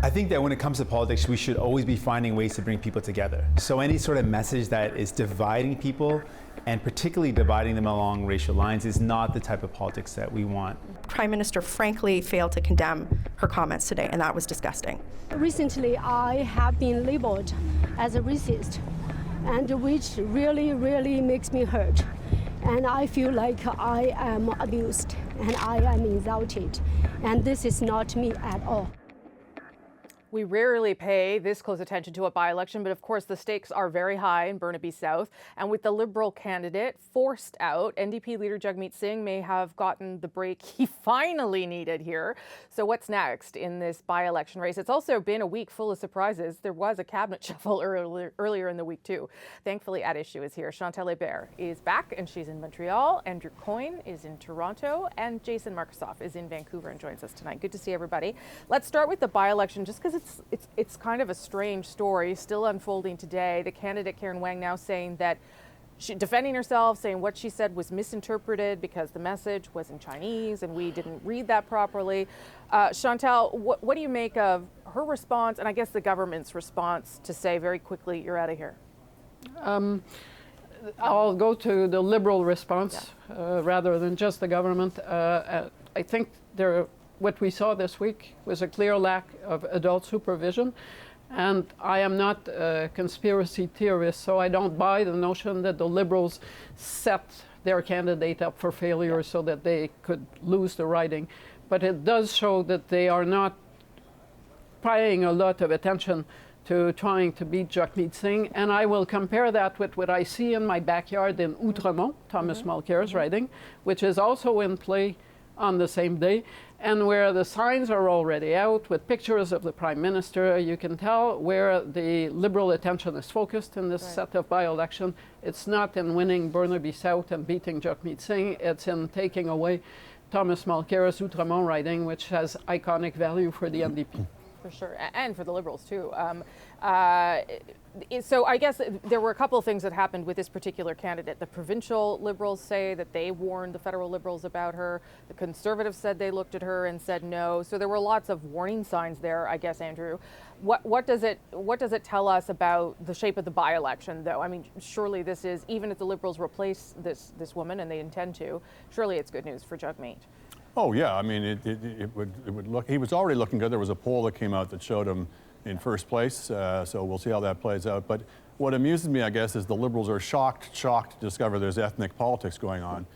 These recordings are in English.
I think that when it comes to politics, we should always be finding ways to bring people together. So any sort of message that is dividing people, and particularly dividing them along racial lines, is not the type of politics that we want. Prime Minister frankly failed to condemn her comments today, and that was disgusting. Recently, I have been labeled as a racist, and which really, really makes me hurt. And I feel like I am abused and I am insulted, and this is not me at all. We rarely pay this close attention to a by-election, but of course the stakes are very high in Burnaby South. And with the Liberal candidate forced out, NDP LeaderJagmeet Singh may have gotten the break he finally needed here. So what's next in this by-election race? It's also been a week full of surprises. There was a cabinet shuffle earlier in the week too. Thankfully, At Issue is here. Chantal and Jason is back and she's in Montreal. Andrew Coyne is in Toronto, and Jason Markusoff is in Vancouver and joins us tonight. Good to see everybody. Let's start with the by-election, just because it's kind of a strange story still unfolding today. The candidate Karen Wang now saying that defending herself, saying what she said was misinterpreted because the message was in Chinese and we didn't read that properly. Chantal, what do you make of her response, and I guess the government's response to say very quickly, you're out of here? I'll go to the Liberal response rather than just the government. I think what we saw this week was a clear lack of adult supervision. And I am not a conspiracy theorist, so I don't buy the notion that the Liberals set their candidate up for failure so that they could lose the riding. But it does show that they are not paying a lot of attention to trying to beat Jagmeet Singh. And I will compare that with what I see in my backyard in Outremont, Thomas Mulcair's riding, which is also in play on the same day, and where the signs are already out with pictures of the Prime Minister. You can tell where the Liberal attention is focused in this set of by-election. It's not in winning Burnaby South and beating Jagmeet Singh, it's in taking away Thomas Mulcair's Outremont riding, which has iconic value for the NDP. For sure, and for the Liberals too. So I guess there were a couple of things that happened with this particular candidate. The provincial Liberals say that they warned the federal Liberals about her. The Conservatives said they looked at her and said no. So there were lots of warning signs there, I guess, Andrew. What does it tell us about the shape of the by-election, though? I mean, surely this is, even if the Liberals replace this woman, and they intend to, surely it's good news for Jagmeet. Oh yeah, I mean, it would look. He was already looking good. There was a poll that came out that showed him in first place, so we'll see how that plays out. But what amuses me, I guess, is the Liberals are shocked to discover there's ethnic politics going on.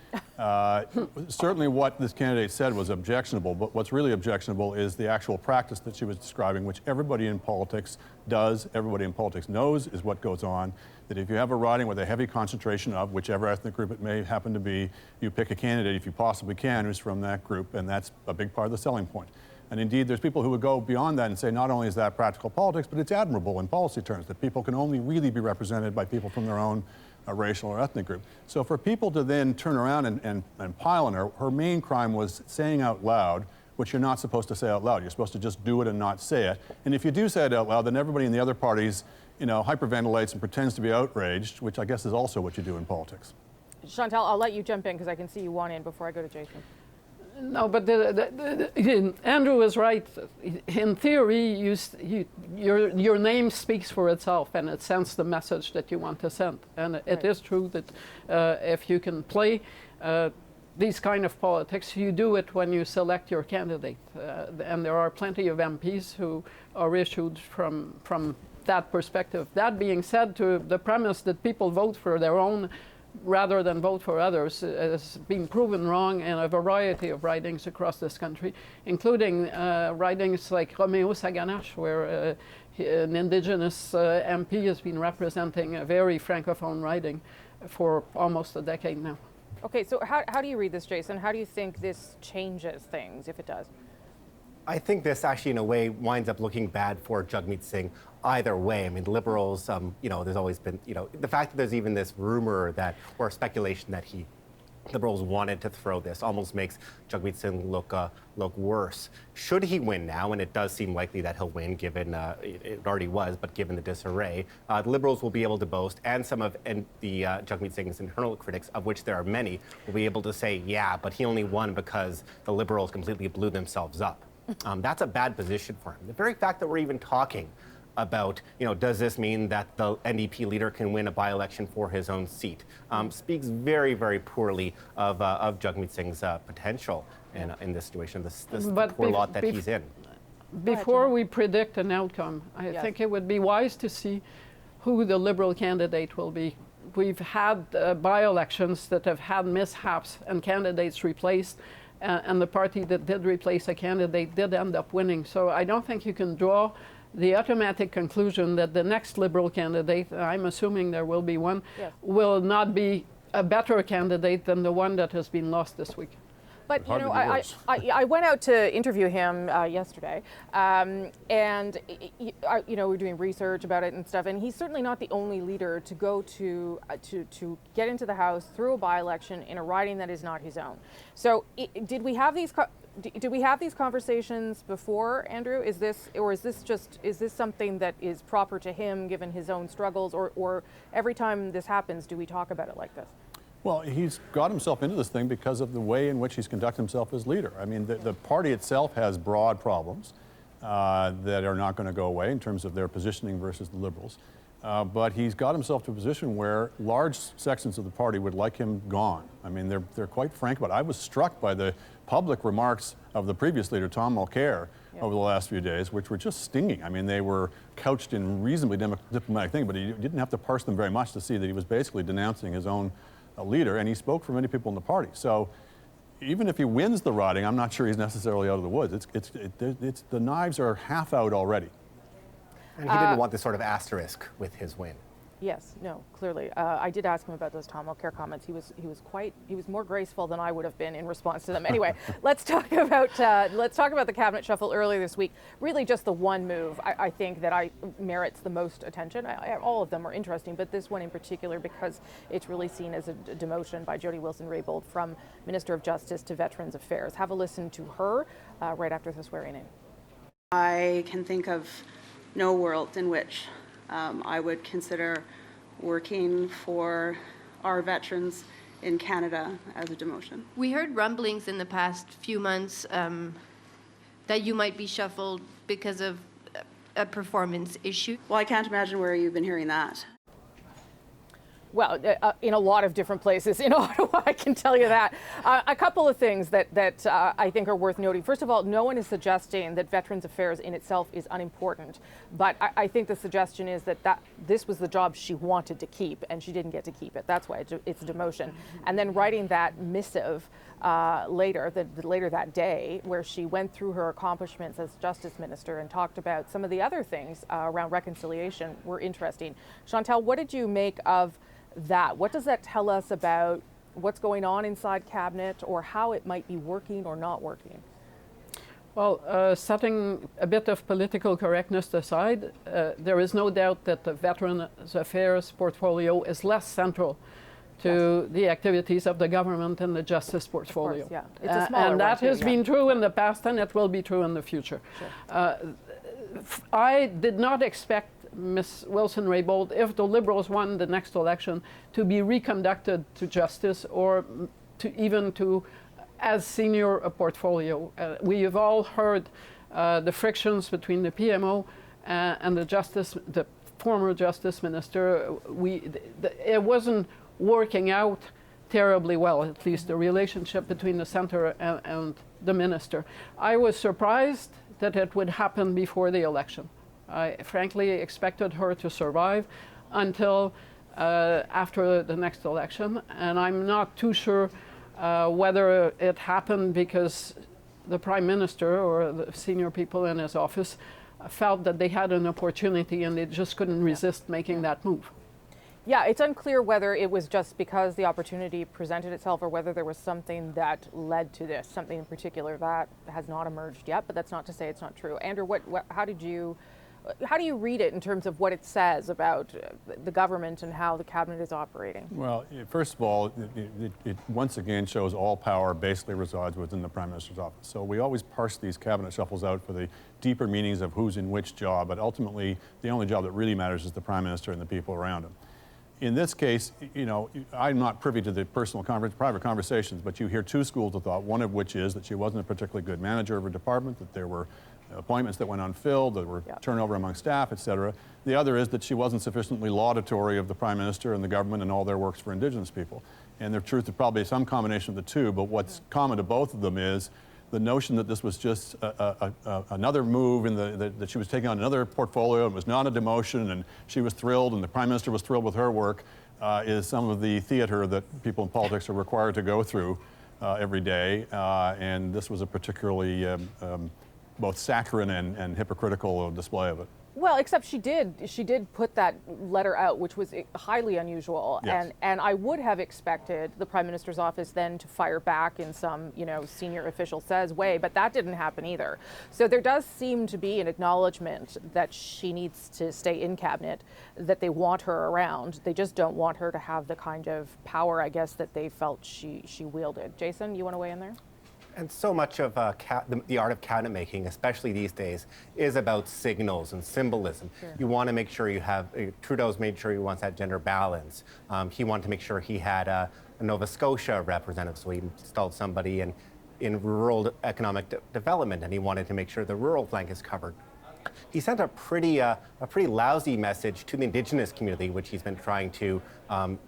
Certainly what this candidate said was objectionable, but what's really objectionable is the actual practice that she was describing, which everybody in politics does, everybody in politics knows is what goes on, that if you have a riding with a heavy concentration of whichever ethnic group it may happen to be, you pick a candidate, if you possibly can, who's from that group, and that's a big part of the selling point. And indeed, there's people who would go beyond that and say not only is that practical politics, but it's admirable in policy terms, that people can only really be represented by people from their own racial or ethnic group. So for people to then turn around and pile on her, her main crime was saying out loud, which you're not supposed to say out loud. You're supposed to just do it and not say it. And if you do say it out loud, then everybody in the other parties, hyperventilates and pretends to be outraged, which I guess is also what you do in politics. Chantal, I'll let you jump in because I can see you want in before I go to Jason. No, but Andrew is right. In theory, your name speaks for itself, and it sends the message that you want to send. And it is true that if you can play these kind of politics, you do it when you select your candidate. And there are plenty of MPs who are issued from that perspective. That being said, to the premise that people vote for their own rather than vote for others has been proven wrong in a variety of ridings across this country, including ridings like Romeo Saganache, where an Indigenous MP has been representing a very Francophone riding for almost a decade now. Okay, so how do you read this, Jason? How do you think this changes things, if it does? I think this actually, in a way, winds up looking bad for Jagmeet Singh either way. I mean, Liberals, there's always been, the fact that there's even this rumor or speculation that Liberals wanted to throw this almost makes Jagmeet Singh look worse. Should he win now, and it does seem likely that he'll win, given it already was, but given the disarray, the Liberals will be able to boast, and some of the Jagmeet Singh's internal critics, of which there are many, will be able to say, yeah, but he only won because the Liberals completely blew themselves up. That's a bad position for him. The very fact that we're even talking about, does this mean that the NDP leader can win a by-election for his own seat, speaks very, very poorly of Jagmeet Singh's potential in this situation, this poor lot that he's in. Before we predict an outcome, I think it would be wise to see who the Liberal candidate will be. We've had by-elections that have had mishaps and candidates replaced, and the party that did replace a candidate did end up winning. So I don't think you can draw the automatic conclusion that the next Liberal candidate, I'm assuming there will be one, will not be a better candidate than the one that has been lost this week. But I went out to interview him yesterday, and we're doing research about it and stuff. And he's certainly not the only leader to go to get into the House through a by-election in a riding that is not his own. So did we have these conversations before, Andrew? Is this something that is proper to him given his own struggles, or every time this happens, do we talk about it like this? Well, he's got himself into this thing because of the way in which he's conducted himself as leader. I mean, the party itself has broad problems that are not going to go away in terms of their positioning versus the Liberals. But he's got himself to a position where large sections of the party would like him gone. I mean, they're quite frank about it. I was struck by the public remarks of the previous leader, Tom Mulcair, over the last few days, which were just stinging. I mean, they were couched in reasonably diplomatic things, but he didn't have to parse them very much to see that he was basically denouncing his own leader, and he spoke for many people in the party. So even if he wins the riding, I'm not sure he's necessarily out of the woods. The knives are half out already. And he didn't want this sort of asterisk with his win. Yes, no, clearly. I did ask him about those Tom Mulcair comments. He was more graceful than I would have been in response to them. Anyway, let's talk about the cabinet shuffle earlier this week. Really, just the one move I think that merits the most attention. All of them are interesting, but this one in particular because it's really seen as a demotion by Jody Wilson-Raybould from Minister of Justice to Veterans Affairs. Have a listen to her right after the swearing in. I can think of no world in which I would consider working for our veterans in Canada as a demotion. We heard rumblings in the past few months that you might be shuffled because of a performance issue. Well, I can't imagine where you've been hearing that. Well, in a lot of different places in Ottawa, I can tell you that. A couple of things that I think are worth noting. First of all, no one is suggesting that Veterans Affairs in itself is unimportant, but I think the suggestion is that this was the job she wanted to keep, and she didn't get to keep it. That's why it's a demotion. And then writing that missive later that day, where she went through her accomplishments as Justice Minister and talked about some of the other things around reconciliation were interesting. Chantal, what did you make of that? What does that tell us about what's going on inside Cabinet, or how it might be working or not working? Well, setting a bit of political correctness aside, there is no doubt that the Veterans Affairs portfolio is less central to the activities of the government and the justice portfolio. Of course, yeah. It's a smaller and that one, has been true in the past, and it will be true in the future. Sure. I did not expect Ms. Wilson-Raybould, if the Liberals won the next election, to be reconducted to justice or even to as senior a portfolio. We have all heard the frictions between the PMO and the former Justice Minister. It wasn't working out terribly well, at least the relationship between the centre and the minister. I was surprised that it would happen before the election. I frankly expected her to survive until after the next election, and I'm not too sure whether it happened because the Prime Minister or the senior people in his office felt that they had an opportunity and they just couldn't resist making that move. Yeah, it's unclear whether it was just because the opportunity presented itself or whether there was something that led to this, something in particular that has not emerged yet, but that's not to say it's not true. Andrew, how do you read it in terms of what it says about the government and how the cabinet is operating? Well, first of all, it once again shows all power basically resides within the Prime Minister's office. So we always parse these cabinet shuffles out for the deeper meanings of who's in which job, but ultimately the only job that really matters is the Prime Minister and the people around him. in this case, you know, I'm not privy to the private conversations, but you hear two schools of thought, one of which is that she wasn't a particularly good manager of her department, that there were appointments that went unfilled, there were turnover among staff, et cetera. The other is that she wasn't sufficiently laudatory of the Prime Minister and the government and all their works for Indigenous people. And the truth is probably some combination of the two, but what's common to both of them is the notion that this was just another move in that she was taking on another portfolio, it was not a demotion, and she was thrilled, and the Prime Minister was thrilled with her work, is some of the theater that people in politics are required to go through every day. And this was a particularly both saccharine and hypocritical display of it. Well, except she did put that letter out, which was highly unusual, yes. and I would have expected the Prime Minister's office then to fire back in some, you know, senior official says way, but that didn't happen either. So there does seem to be an acknowledgement that she needs to stay in cabinet, that they want her around. They just don't want her to have the kind of power, I guess, that they felt she wielded. Jason, you want to weigh in there? And so much of the art of cabinet making, especially these days, is about signals and symbolism. Sure. You want to make sure you have, Trudeau's made sure he wants that gender balance. He wanted to make sure he had a Nova Scotia representative, so he installed somebody in rural economic development, and he wanted to make sure the rural flank is covered. He sent a pretty lousy message to the Indigenous community, which he's been trying to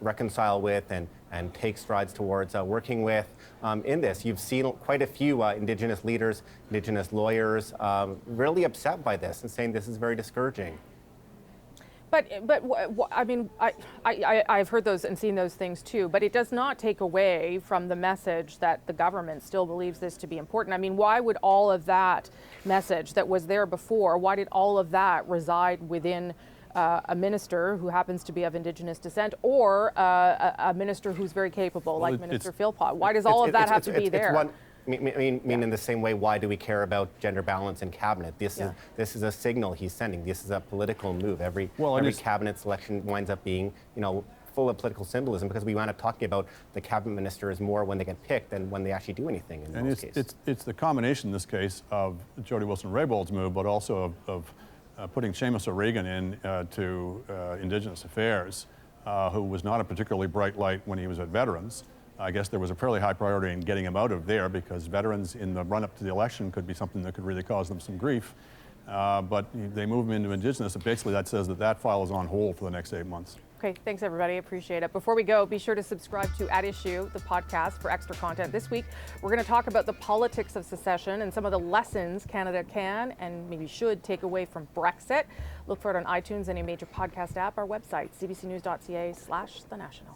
reconcile with and take strides towards working with in this. You've seen quite a few Indigenous leaders, Indigenous lawyers really upset by this and saying this is very discouraging. But I mean, I've heard those and seen those things too, but it does not take away from the message that the government still believes this to be important. I mean, why would all of that message that was there before, why did all of that reside within a minister who happens to be of Indigenous descent or a minister who's very capable, like Minister Philpott? Why does all of that have to be there? I mean, in the same way, why do we care about gender balance in cabinet? This is a signal he's sending. This is a political move. Every cabinet selection winds up being, you know, full of political symbolism because we wind up talking about the cabinet ministers more when they get picked than when they actually do anything in most cases. It's the combination in this case of Jody Wilson-Raybould's move, but also of putting Seamus O'Regan in to Indigenous Affairs, who was not a particularly bright light when he was at Veterans. I guess there was a fairly high priority in getting him out of there because veterans in the run-up to the election could be something that could really cause them some grief. But they move him into Indigenous, and basically that says that that file is on hold for the next 8 months. Okay, thanks everybody, appreciate it. Before we go, be sure to subscribe to At Issue, the podcast, for extra content. This week, we're going to talk about the politics of secession and some of the lessons Canada can and maybe should take away from Brexit. Look for it on iTunes, any major podcast app, our website, cbcnews.ca/thenational.